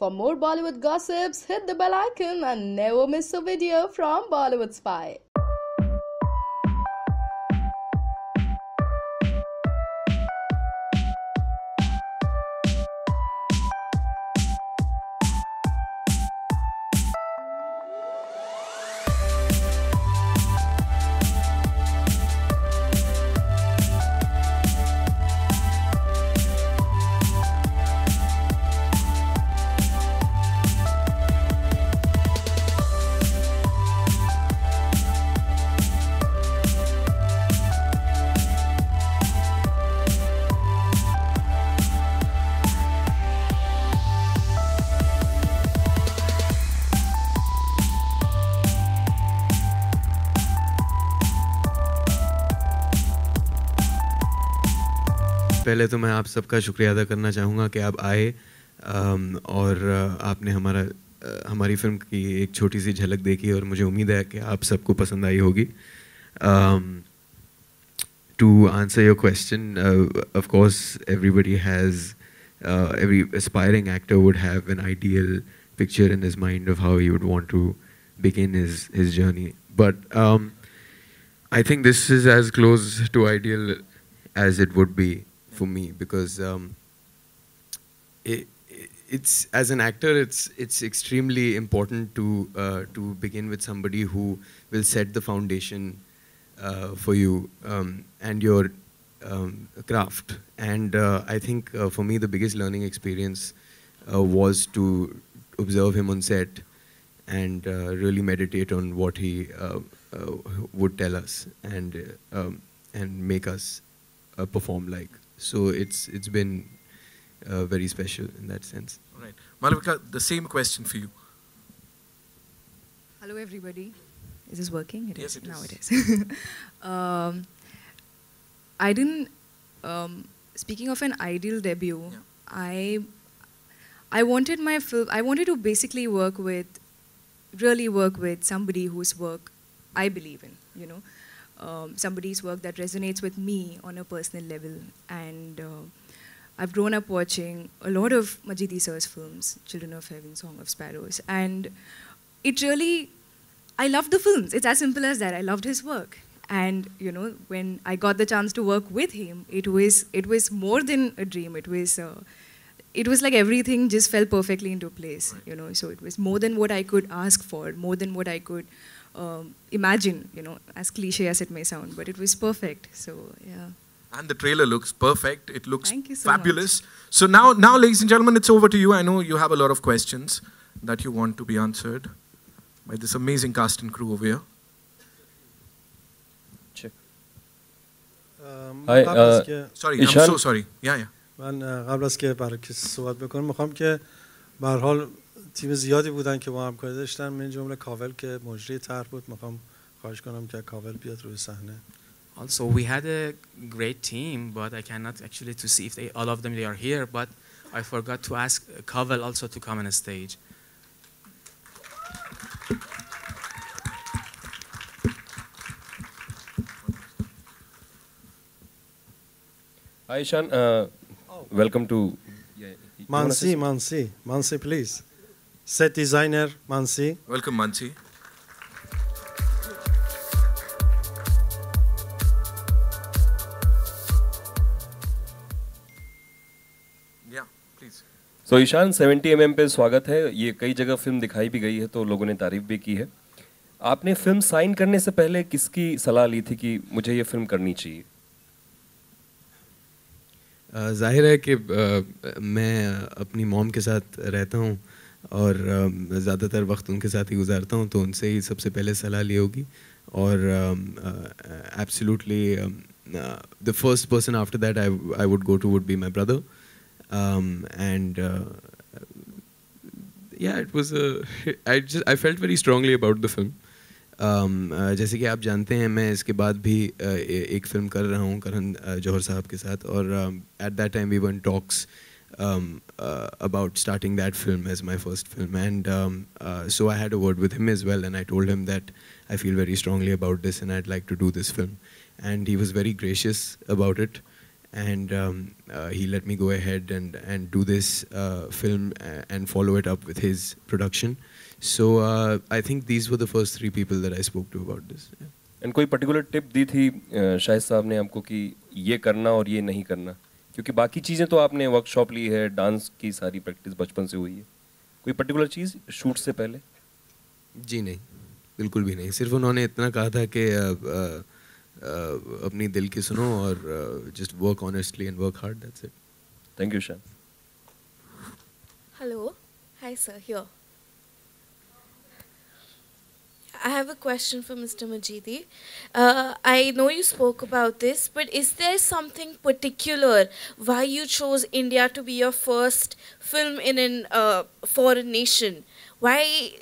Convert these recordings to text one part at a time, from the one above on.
For more Bollywood gossips, hit the bell icon and never miss a video from Bollywood Spy. पहले तो मैं आप सबका शुक्रिया अदा करना चाहूँगा कि आप आए और आपने हमारी फिल्म की एक छोटी सी झलक देखी और मुझे उम्मीद है कि आप सबको पसंद आई होगी. To answer your question, of course, every aspiring actor would have an ideal picture in his mind of how he would want to begin his journey. But I think this is as close to ideal as it would be for me, because it's as an actor, it's extremely important to begin with somebody who will set the foundation for you and your craft. And I think for me the biggest learning experience was to observe him on set and really meditate on what he would tell us and make us perform like. So it's been very special in that sense. All right, Malavika, the same question for you. Hello, everybody. Is this working? It Yes, is. it Now is. it is. I didn't. Speaking of an ideal debut, Yeah. I wanted my film. I wanted to basically really work with somebody whose work I believe in. You know, somebody's work that resonates with me on a personal level. And I've grown up watching a lot of Majidi Sir's films, Children of Heaven, Song of Sparrows, and it really, I loved the films. It's as simple as that. I loved his work. And you know, when I got the chance to work with him, it was more than a dream. It was like everything just fell perfectly into place. Right. You know, so it was more than what I could ask for, more than what I could imagine. You know, as cliche as it may sound, but it was perfect. So yeah. And the trailer looks perfect. It looks Thank you so fabulous. So now, ladies and gentlemen, it's over to you. I know you have a lot of questions that you want to be answered by this amazing cast and crew over here. Check. Hi, Sorry, Ishaan? I'm so sorry. Yeah. من قبل از که برای کسی صحبت بکنم میخوام که به هر حال تیم زیادی بودن که با هم کار داشتن، من جمله کاول که مجری طرح بود، میخوام خواهش کنم که کاول بیاد روی صحنه. Also, we had a great team, but I cannot actually to see if all of them they are here. But I forgot to ask Kaval also to come on stage. Hi, Ishaan. Welcome to. Mansi, please. Set designer, Mansi. Welcome, Mansi. Yeah, please. So, Ishan 70 पे स्वागत है. ये कई जगह film दिखाई भी गई है तो लोगों ने तारीफ भी की है. आपने फिल्म साइन करने से पहले किसकी सलाह ली थी कि मुझे ये फिल्म करनी चाहिए? ज़ाहिर है कि मैं अपनी मॉम के साथ रहता हूँ और ज़्यादातर वक्त उनके साथ ही गुजारता हूँ, तो उनसे ही सबसे पहले सलाह ली होगी. और absolutely the first person after that I would go to would be my brother. And yeah, it was I felt very strongly about the film. जैसे कि आप जानते हैं मैं इसके बाद भी एक फिल्म कर रहा हूँ करण जौहर साहब के साथ, और at that time we were in talks about starting that film as my first film, and so I had a word with him as well, and I told him that I feel very strongly about this and I'd like to do this film, and he was very gracious about it. and he let me go ahead and do this film and follow it up with his production. So I think these were the first 3 people that I spoke to about this. Yeah. And कोई particular tip दी थी शाहिद साहब ने आपको कि ये करना और ये नहीं करना, क्योंकि बाकी चीज़ें तो आपने वर्कशॉप ली है, डांस की सारी प्रैक्टिस बचपन से हुई है, कोई पर्टिकुलर चीज़ शूट से पहले? जी नहीं, बिल्कुल भी नहीं. सिर्फ उन्होंने इतना कहा था कि अपनी दिल की सुनो और just work honestly and work hard. That's it. Thank you शान. Hello. Hi, sir. Here. I have a question for Mr. Majidi. I know you spoke about this, but is there something particular why you chose India to be your first film in a foreign nation? Why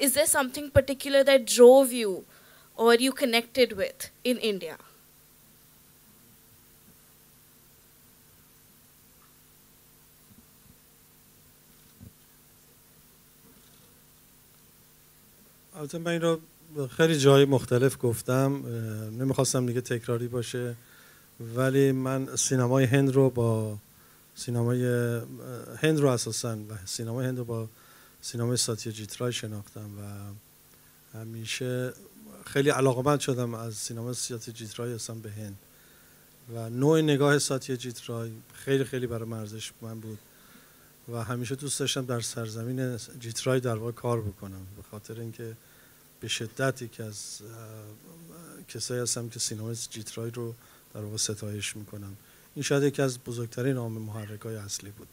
is there something particular that drove you or you connected with in India? البته من این رو خیلی جای مختلف گفتم، نمیخواستم دیگه تکراری باشه، ولی من سینمای هند رو با سینمای هند رو اساساً و سینمای هند رو با سینمای ساتیاجیت رای شناختم و همیشه خیلی علاقه‌مند شدم از سینمای ساتیاجیت رای اصلا به هند و نوع نگاه ساتیاجیت رای خیلی خیلی برای من ارزشمند بود و همیشه دوست داشتم در سرزمین جیترای در واقع کار بکنم، به خاطر اینکه به شدت یکی از کسایی هستم که سینمای جیترای رو در واقع ستایش میکنم. این شاید یکی از بزرگترین عامل محرک‌های اصلی بود.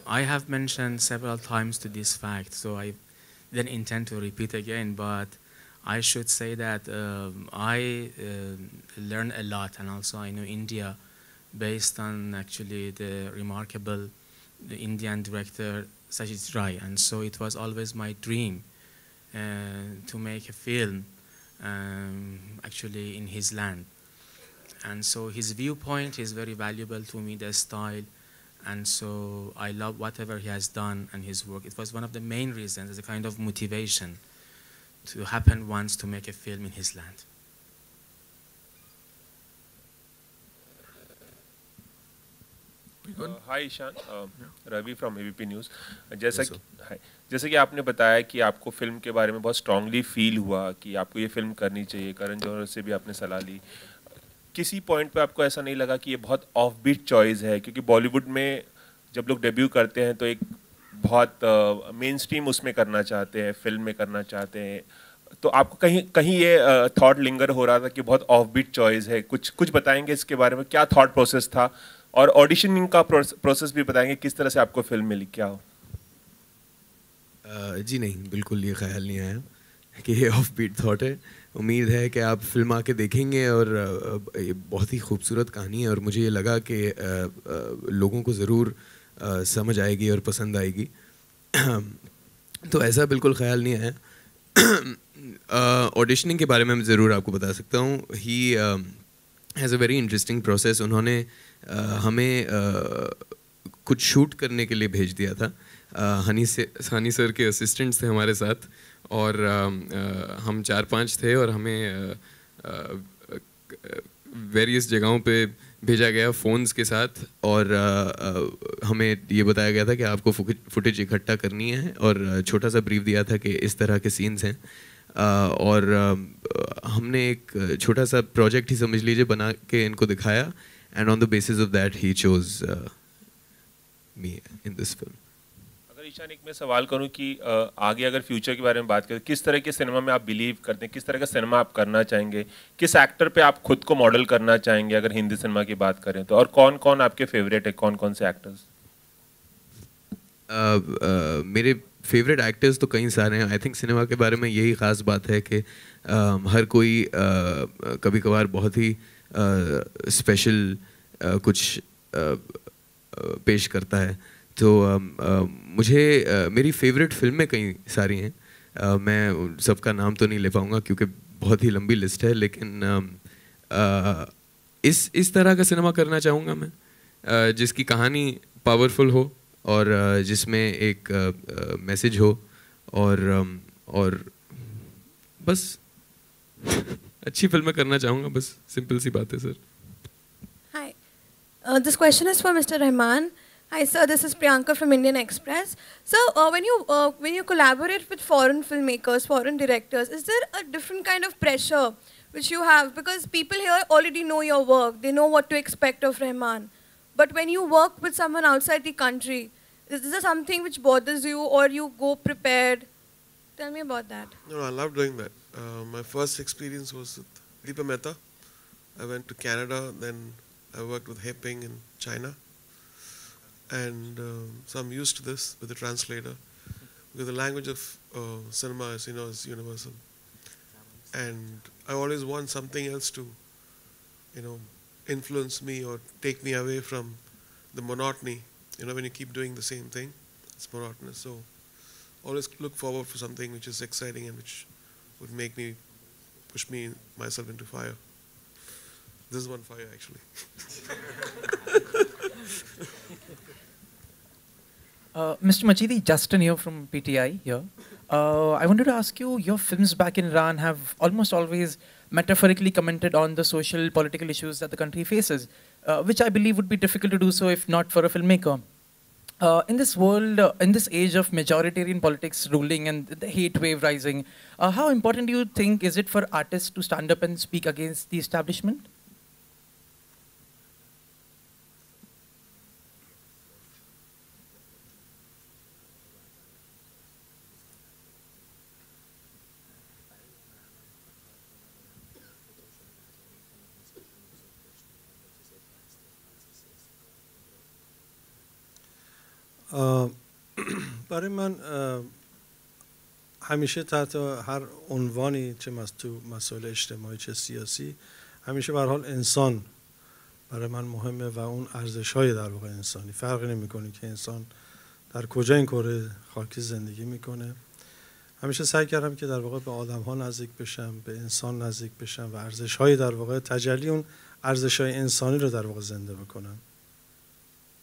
I have mentioned several times to this fact, so I didn't intend to repeat again, but I should say that I learned a lot, and also I know India based on actually the remarkable Indian director Sajid Rai, and so it was always my dream to make a film actually in his land. And so his viewpoint is very valuable to me, the style, and so I love whatever he has done and his work. It was one of the main reasons, as a kind of motivation to happen once to make a film in his land. Hi Ishan, Ravi from ABP News. जैसे कि आपने बताया कि आपको film के बारे में बहुत स्ट्रांगली फील हुआ कि आपको ये फिल्म करनी चाहिए, करण जौहर से भी आपने सलाह ली. किसी पॉइंट पे आपको ऐसा नहीं लगा कि ये बहुत ऑफ बीट चॉइस है? क्योंकि बॉलीवुड में जब लोग डेब्यू करते हैं तो एक बहुत मेन स्ट्रीम उसमें करना चाहते हैं, फिल्म में करना चाहते हैं, तो आपको कहीं कहीं ये थॉट लिंगर हो रहा था कि बहुत ऑफ बीट चॉइस है? कुछ बताएंगे इसके बारे में, क्या थॉट प्रोसेस था? और ऑडिशनिंग का प्रोसेस भी बताएंगे, किस तरह से आपको फिल्म मिली, क्या हो? जी नहीं, बिल्कुल ये ख्याल नहीं आया कि ये ऑफ बीट थॉट है. उम्मीद है कि आप फिल्म आके देखेंगे और ये बहुत ही खूबसूरत कहानी है और मुझे ये लगा कि लोगों को ज़रूर समझ आएगी और पसंद आएगी. तो ऐसा बिल्कुल ख्याल नहीं आया. ऑडिशनिंग के बारे में मैं ज़रूर आपको बता सकता हूँ. He has a very interesting process. उन्होंने हमें कुछ शूट करने के लिए भेज दिया था. हनी सर के असिस्टेंट्स थे हमारे साथ और हम 4-5 थे और हमें वेरियस जगहों पे भेजा गया फ़ोन्स के साथ और हमें ये बताया गया था कि आपको फुटेज इकट्ठा करनी है और छोटा सा ब्रीफ दिया था कि इस तरह के सीन्स हैं. और हमने एक छोटा सा प्रोजेक्ट ही समझ लीजिए बना के इनको दिखाया and on the basis of that he chose me in this film. अगर ईशान एक मैं सवाल करूं कि आगे अगर फ्यूचर के बारे में बात करें, किस तरह के सिनेमा में आप बिलीव करते हैं, किस तरह का सिनेमा आप करना चाहेंगे, किस एक्टर पे आप खुद को मॉडल करना चाहेंगे अगर हिंदी सिनेमा की बात करें तो, और कौन कौन आपके फेवरेट है, कौन कौन से एक्टर्स? मेरे फेवरेट एक्टर्स तो कई सारे हैं. आई थिंक सिनेमा के बारे में यही ख़ास बात है कि हर कोई कभी कभार बहुत ही स्पेशल कुछ पेश करता है. तो मुझे मेरी फेवरेट फिल्में कई सारी हैं. मैं सबका नाम तो नहीं ले पाऊँगा क्योंकि बहुत ही लंबी लिस्ट है, लेकिन इस तरह का सिनेमा करना चाहूँगा मैं जिसकी कहानी पावरफुल हो और जिसमें एक मैसेज हो और बस अच्छी फिल्में करना चाहूँगा. बस सिंपल सी बात है sir. Hi. This question is for Mr. Rahman. Hi, sir. This is Priyanka from Indian Express. So, when you collaborate with foreign filmmakers, foreign directors, is there a different kind of pressure which you have? Because people here already know your work; they know what to expect of Rahman. But when you work with someone outside the country, is there something which bothers you, or you go prepared? Tell me about that. No, I love doing that. My first experience was with Deepa Mehta. I went to Canada, then I worked with Heping in China. And so I'm used to this with the translator. Because the language of cinema, as you know, is universal. And I always want something else to, influence me or take me away from the monotony. When you keep doing the same thing, it's monotonous. So always look forward for something which is exciting and which would make me, push me myself into fire. This is one fire, actually. Mr. Majidi, Justin here from PTI here. I wanted to ask you, your films back in Iran have almost always metaphorically commented on the social, political issues that the country faces, which I believe would be difficult to do so if not for a filmmaker. In this world, in this age of majoritarian politics ruling and the hate wave rising, how important do you think is it for artists to stand up and speak against the establishment? برای من همیشه تحت هر عنوانی چه تو مسائل اجتماعی چه سیاسی همیشه به هر حال انسان برای من مهمه و اون ارزش‌های در واقع انسانی فرقی نمی‌کنه که انسان در کجا این کره خاکی زندگی میکنه. همیشه سعی کردم که در واقع به آدم‌ها نزدیک بشم، به انسان نزدیک بشم و ارزش‌های در واقع تجلی اون ارزش‌های انسانی رو در واقع زنده بکنم.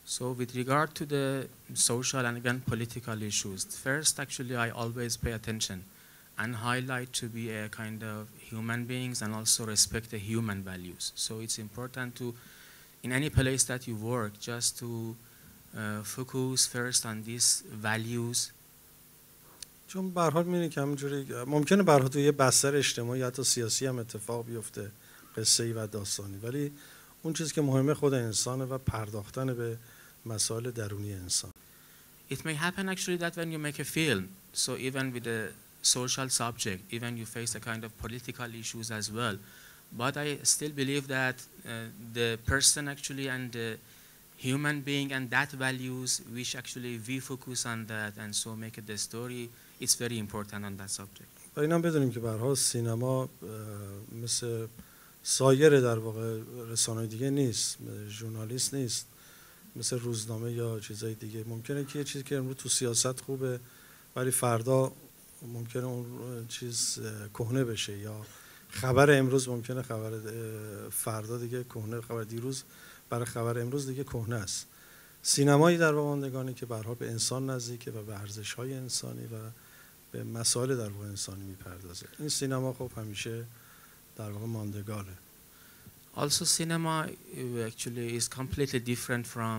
So with regard to the social and again political issues, first actually I always pay attention and highlight to be a kind of human beings and also respect the human values. So it's important to, in any place that you work, just to focus first on these values. چون به هر حال می‌بینید که همینجوری ممکنه به هر حال توی یه بستر اجتماعی یا حتی سیاسی هم اتفاق بیفته، قصه‌ای و داستانی، ولی اون چیزی که مهمه خود انسانه و پرداختن به مسائل درونی انسان. It may happen actually that when you make a film, so even with a social subject, even you face a kind of political issues as well, but I still believe that the person actually and the human being and that values, which actually we focus on that and so make it the story, it's very important on that subject. و اینم بدونیم که به هر حال سینما مثل سایر در واقع رسانه‌های دیگه نیست، ژورنالیست نیست، مثل روزنامه یا چیزای دیگه. ممکنه که یه چیزی که امروز تو سیاست خوبه ولی فردا ممکنه اون چیز کهنه بشه، یا خبر امروز ممکنه خبر فردا دیگه کهنه، خبر دیروز برای خبر امروز دیگه کهنه است. سینمایی در واقع ماندگانی که به هر حال به انسان نزدیکه و به ارزش‌های انسانی و به مسائل در واقع انسانی میپردازه. این سینما خب همیشه در واقع ماندگاره. Also cinema actually is completely different from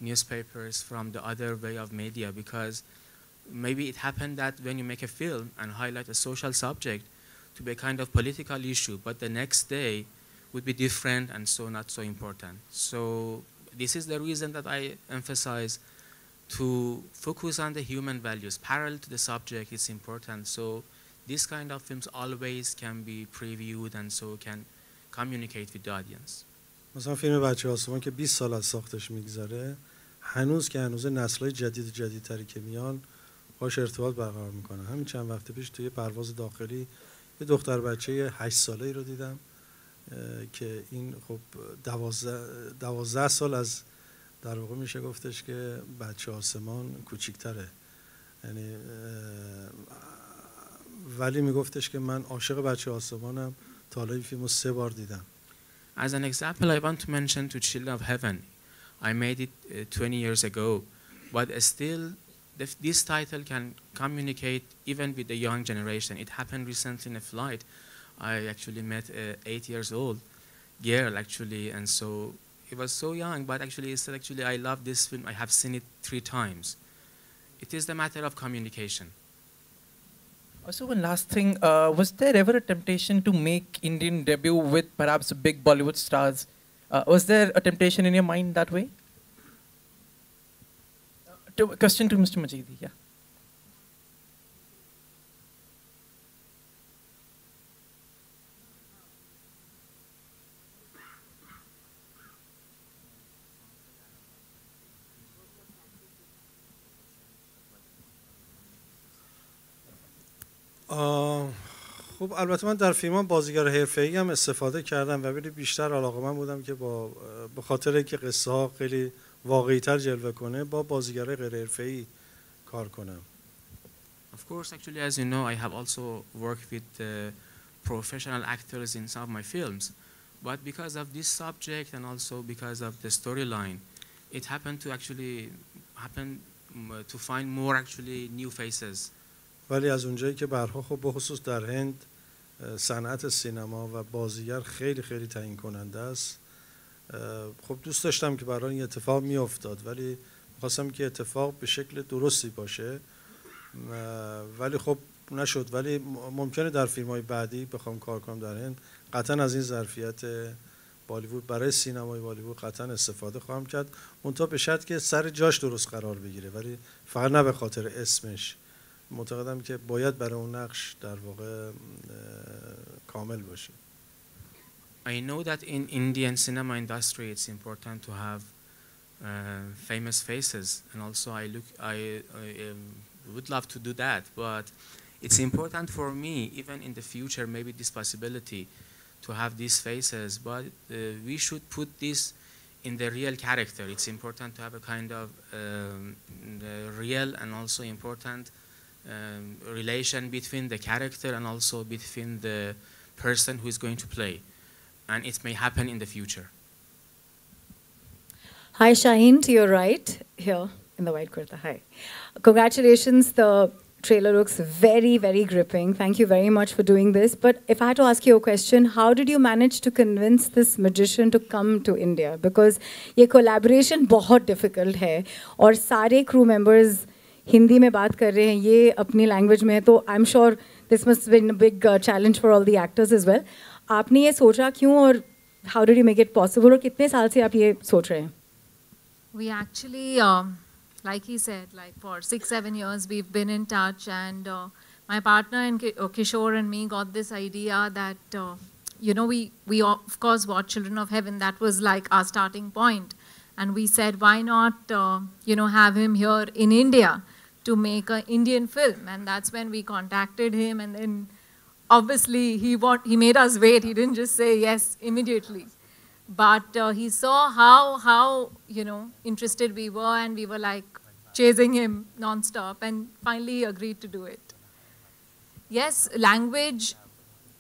newspapers, from the other way of media, because maybe it happened that when you make a film and highlight a social subject to be a kind of political issue, but the next day would be different and so not so important. So this is the reason that I emphasize to focus on the human values. Parallel to the subject is important. So this kind of films always can be previewed and so can communicate with the audience. مثلا فیلم بچه آسمان که 20 سال از ساختش میگذره، هنوز که هنوز نسل‌های جدیدتری که میان باش ارتباط برقرار میکنن. همین چند وقت پیش توی پرواز داخلی یه دختر بچه 8 ساله‌ای رو دیدم که این خب 12 سال از در واقع میشه گفتش که بچه آسمان کوچیک‌تره، یعنی ولی میگفتش که من عاشق بچه آسمانم، تا حالا این فیلمو 3 بار دیدم. As an example, I want to mention To Children of Heaven. I made it 20 years ago, but still this title can communicate even with the young generation. It happened recently in a flight. I actually met a 8 years old girl actually, and so he was so young, but actually he said, actually, I love this film. I have seen it 3 times. It is the matter of communication. Also, one last thing. Was there ever a temptation to make Indian debut with perhaps big Bollywood stars? Was there a temptation in your mind that way? Question to Mr. Majidi, yeah. خب البته من در فیلم بازیگر حرفه‌ای هم استفاده کردم و ولی بیشتر علاقه‌مند بودم که به خاطر اینکه قصه ها خیلی واقعی‌تر جلوه کنه با بازیگرای غیر حرفه‌ای کار کنم. Of course, actually, as you know, I have also worked with professional actors in some of my films. But because of this subject and also because of the storyline, it happened to actually to find more actually new faces. ولی از اونجایی که برها خب به خصوص در هند صنعت سینما و بازیگر خیلی خیلی تعیین کننده است. خب دوست داشتم که برای این اتفاق میافتاد ولی خواستم که اتفاق به شکل درستی باشه ولی خب نشد. ولی ممکنه در فیلم‌های بعدی بخوام کار کنم در هند قطعا از این ظرفیت بالیوود برای سینمای بالیوود قطعا استفاده خواهم کرد. منتها به شرط که سر جاش درست قرار بگیره ولی فقط نه به خاطر اسمش. معتقدم که باید برای اون نقش در واقع کامل باشه. I know that in Indian cinema industry it's important to have famous faces, and also I would love to do that, but it's important for me even in the future, maybe this possibility to have these faces, but we should put this in the real character. It's important to have a kind of real and also important relation between the character and also between the person who is going to play, and it may happen in the future. Hi Shaheen, to your right, here in the white kurta. Hi. Congratulations, the trailer looks very, very gripping. Thank you very much for doing this. But if I had to ask you a question, how did you manage to convince this magician to come to India? Because ये collaboration बहुत difficult है और सारे crew members Hindi में बात कर रहे हैं, ये अपनी लैंग्वेज में है, तो I am sure this must been a big challenge for all the actors as well. आपने ये सोचा क्यों और how did you make it possible और कितने साल से आप ये सोच रहे हैं? We actually, like he said, like for 6-7 years we've been in touch, and my partner and Kishore and me got this idea that you know, we of course watched Children of Heaven. That was like our starting point, and we said why not you know, have him here in India to make an Indian film. And that's when we contacted him, and then obviously he made us wait. He didn't just say yes immediately, but he saw how you know, interested we were, and we were like chasing him non-stop, and finally he agreed to do it. Yes, language,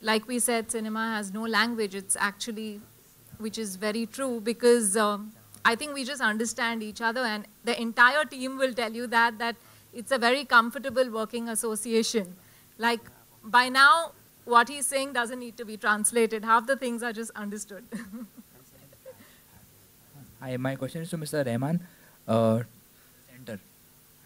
like we said, cinema has no language. It's actually, which is very true, because I think we just understand each other, and the entire team will tell you that it's a very comfortable working association. Like by now, what he's saying doesn't need to be translated. Half the things are just understood. Hi, my question is to Mr. Rahman. Center.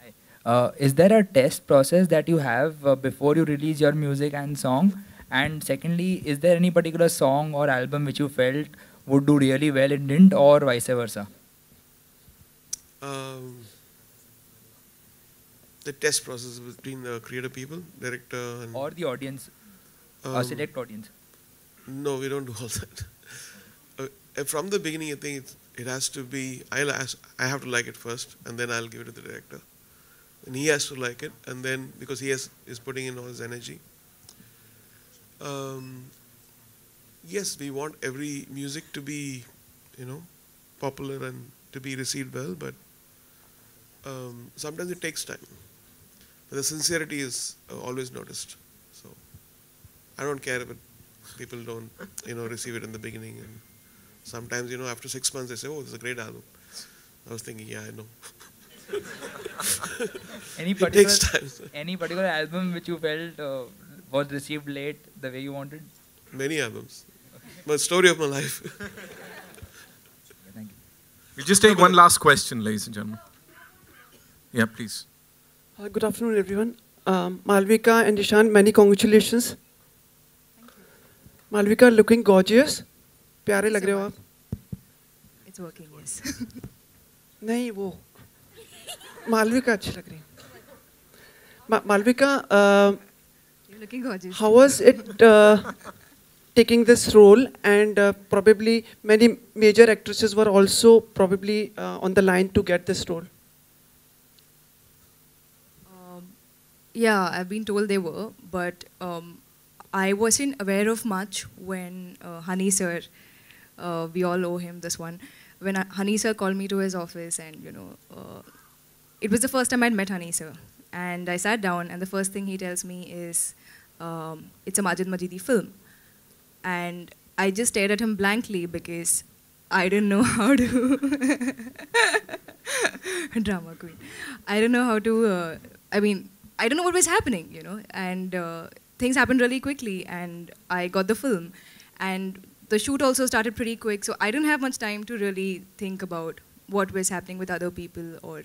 Hi. Is there a test process that you have before you release your music and song? And secondly, is there any particular song or album which you felt would do really well and didn't, or vice versa? The test process between the creative people, director, and or the audience, select audience. No, we don't do all that. From the beginning, I think it has to be. I have to like it first, and then I'll give it to the director, and he has to like it, and then because he is putting in all his energy. Yes, we want every music to be, you know, popular and to be received well, but sometimes it takes time. But the sincerity is always noticed. So I don't care if people don't, you know, receive it in the beginning. And sometimes, you know, after 6 months they say, "Oh, this is a great album." I was thinking, yeah, I know. It takes time. Any particular album which you felt was received late the way you wanted? Many albums. But story of my life. Thank you. We'll just take one last question, ladies and gentlemen. Yeah, please. Good afternoon, everyone. Malavika and Ishaan, many congratulations. Malavika, looking gorgeous. प्यारे लग रहे हो आप. It's working, yes. नहीं वो. Malavika अच्छी लग रही है. Malavika, You're looking gorgeous. how was it taking this role? And probably many major actresses were also probably on the line to get this role. Yeah, I've been told they were, but I wasn't aware of much when Honey Sir, we all owe him this one, when Honey Sir called me to his office, and it was the first time I'd met Honey Sir. And I sat down, and the first thing he tells me is, it's a Majid Majidi film. And I just stared at him blankly because I didn't know how to... Drama queen. I didn't know how to... I don't know what was happening, and things happened really quickly, and I got the film. And the shoot also started pretty quick, so I didn't have much time to really think about what was happening with other people or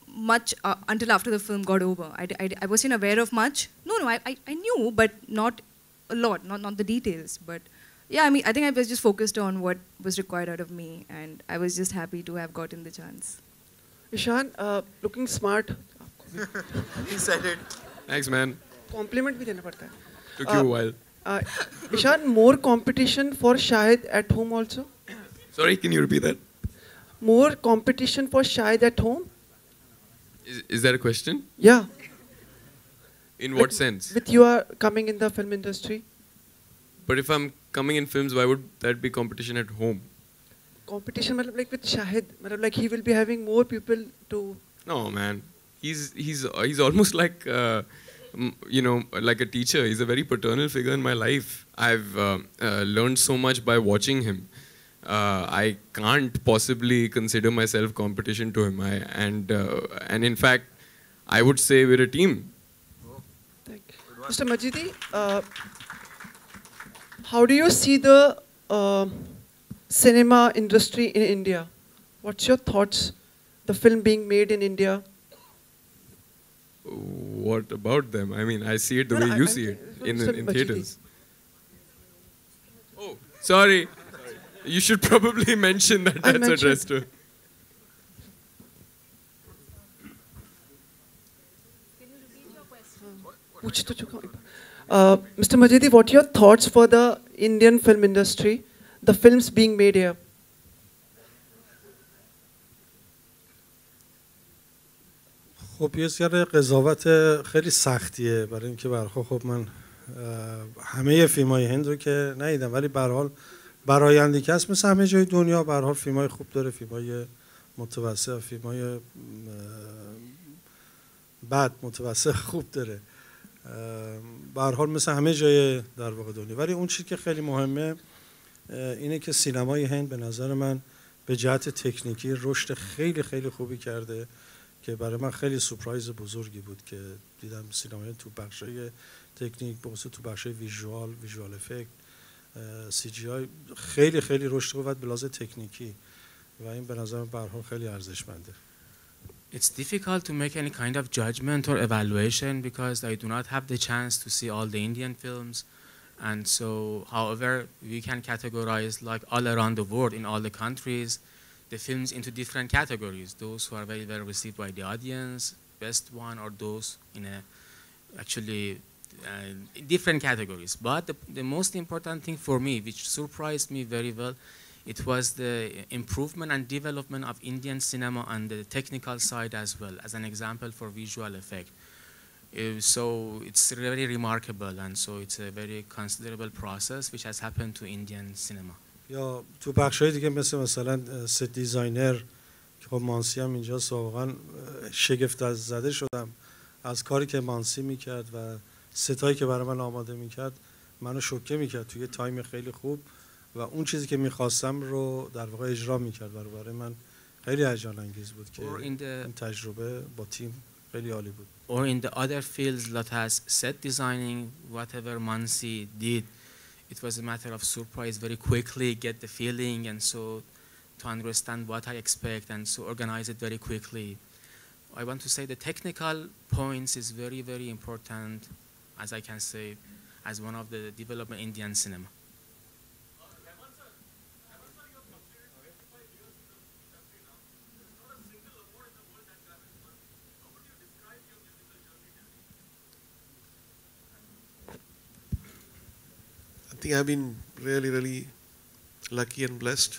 much until after the film got over. I wasn't aware of much. I knew, but not a lot, not the details. But yeah, I think I was just focused on what was required out of me, and I was just happy to have gotten the chance. Ishaan, looking smart. He said it. Thanks, man. Compliment भी देना पड़ता है. Took you a while. Ishaan, more competition for Shahid at home also? Sorry, can you repeat that? More competition for Shahid at home? Is that a question? Yeah. In what sense? With you are coming in the film industry. But if I'm coming in films, why would that be competition at home? Competition, like with Shahid, like he will be having more people to. No, man. He's almost like like a teacher. He's a very paternal figure in my life. I've learned so much by watching him. I can't possibly consider myself competition to him. And in fact, I would say we're a team. Thank you. Mr. Majidi, how do you see the cinema industry in India? What's your thoughts? The film being made in India. What about them? I see it the way you see it in theaters. Oh, sorry. You should probably mention that that's addressed to. Mr. Majidi, what are your thoughts for the Indian film industry, the films being made here? خب یه سر قضاوت خیلی سختیه برای اینکه خب من همه فیلم‌های هند رو که ندیدم، ولی به هر حال برآیندی که هست مثل همه جای دنیا به هر حال فیلم‌های خوب داره، فیلم‌های متوسط، فیلم‌های بد متوسط خوب داره، به هر حال مثل همه جای در واقع دنیا. ولی اون چیزی که خیلی مهمه اینه که سینمای هند به نظر من به جهت تکنیکی رشد خیلی خیلی خوبی کرده که برای من خیلی سورپرایز بزرگی بود که دیدم سینمای تو بخشای تکنیک، بخصوص تو بخشای ویژوال افکت، سی جی آی خیلی خیلی رشد بود به لحاظ تکنیکی و این به نظر من به هر حال خیلی ارزشمنده. It's difficult to make any kind of judgment or evaluation because I do not have the chance to see all the Indian films, and so however we can categorize like all around the world in all the countries the films into different categories, those who are very well received by the audience, best one, or those in different categories. But the most important thing for me, which surprised me very well, it was the improvement and development of Indian cinema on the technical side as well, as an example for visual effect. So it's very remarkable, and so it's a very considerable process which has happened to Indian cinema. یا تو بخشای دیگه مثلا ست دیزاینر که خب مانسی هم اینجاست، واقعا شگفت زده شدم از کاری که مانسی میکرد و ستایی که برای من آماده میکرد، منو شوکه میکرد توی تایم خیلی خوب و اون چیزی که میخواستم رو در واقع اجرا میکرد. برای من خیلی هیجان انگیز بود که این تجربه با تیم خیلی عالی بود. Or in the other fields that has set designing, whatever Mansi did, it was a matter of surprise, very quickly get the feeling, and so to understand what I expect and so organize it very quickly. I want to say the technical points is very, very important, as I can say, as one of the development Indian cinema. I think I've been really, really lucky and blessed.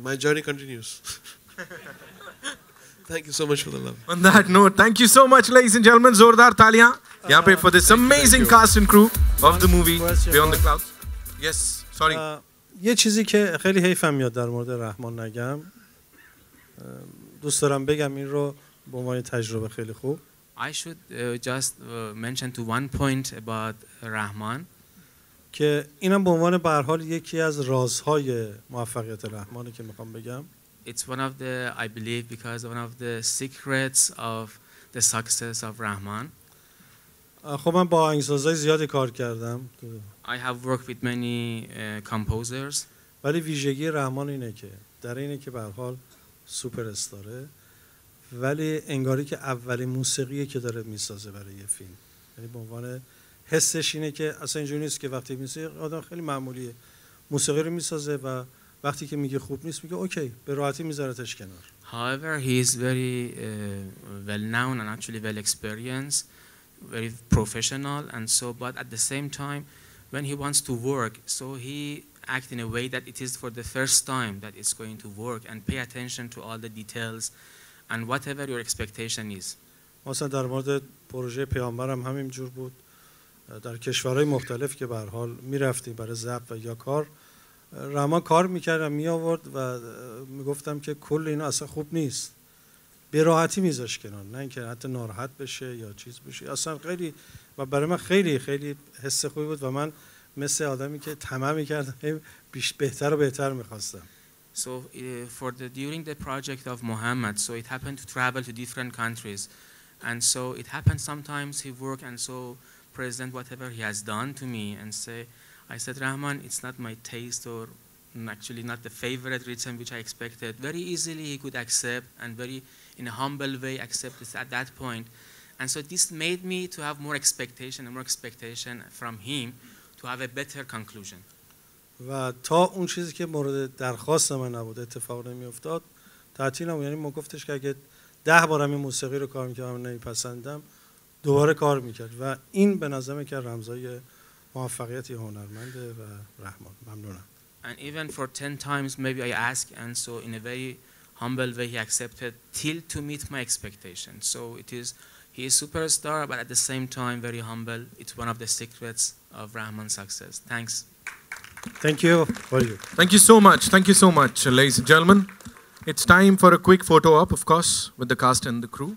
My journey continues. Thank you so much for the love. On that note, thank you so much, ladies and gentlemen. Zordar taliyan यहाँ पे for this amazing cast and crew of the movie Beyond the Clouds. Yes, sorry. یه چیزی که خیلی حیفم میاد در مورد رحمان نگم، دوست دارم بگم این رو به عنوان تجربه خیلی خوب. I should just mention to one point about Rahman. که اینم به عنوان به هر حال یکی از رازهای موفقیت رحمانی که میخوام بگم. It's one of the, I believe, because one of the secrets of the success of Rahman. خب من با آهنگسازای زیادی کار کردم. I have worked with many composers. ولی ویژگی رحمان اینه که در اینه که به هر حال سوپر استاره، ولی انگاری که اولین موسیقیه که داره میسازه برای یه فیلم. یعنی به عنوان حسش اینه که اصلا اینجوری نیست که وقتی موسیقی آدم خیلی معمولیه موسیقی رو میسازه و وقتی که میگه خوب نیست میگه اوکی به راحتی میذارتش کنار. However, he is very well known and actually well experienced, very professional, and so. But at the same time, when he wants to work, so he act in a way that it is for the first time that it's going to work, and pay attention to all the details, and whatever your expectation is. مثلا در مورد پروژه پیامبرم همین جور بود. در کشورهای مختلف که به هر حال میرفتیم برای ضبط و یا کار، رحمان کار میکردم می آورد و میگفتم که کل اینا اصلا خوب نیست، به راحتی میذاش کنار، نه اینکه حتی ناراحت بشه یا چیز بشه. اصلا خیلی و برای من خیلی خیلی حس خوبی بود و من مثل آدمی که طمع میکردم بهتر و بهتر میخواستم. So during the project of Muhammad, so it happened to travel to different countries, and so it happened sometimes he work and so present whatever he has done to me and say, I said, Rahman, it's not my taste or actually not the favorite rhythm which I expected. Very easily he could accept and very in a humble way accept this at that point. And so this made me to have more expectation from him to have a better conclusion. و تا اون چیزی که مورد درخواست من نبود اتفاق نمیافتاد تعطیلم. یعنی ما گفتش که اگه 10 بارم این موسیقی رو کار میکردم و نمیپسندم دوباره کار میکرد و این به نظرم که رمزای موفقیت هنرمنده و رحمان. ممنونم. And even for 10 times maybe I asked, and so in a very humble way he accepted till to meet my expectation. So he is superstar, but at the same time very humble. It's one of the secrets of Rahman's success. Thanks. Thank you for you. Thank you so much. Thank you so much, ladies and gentlemen. It's time for a quick photo op, of course, with the cast and the crew.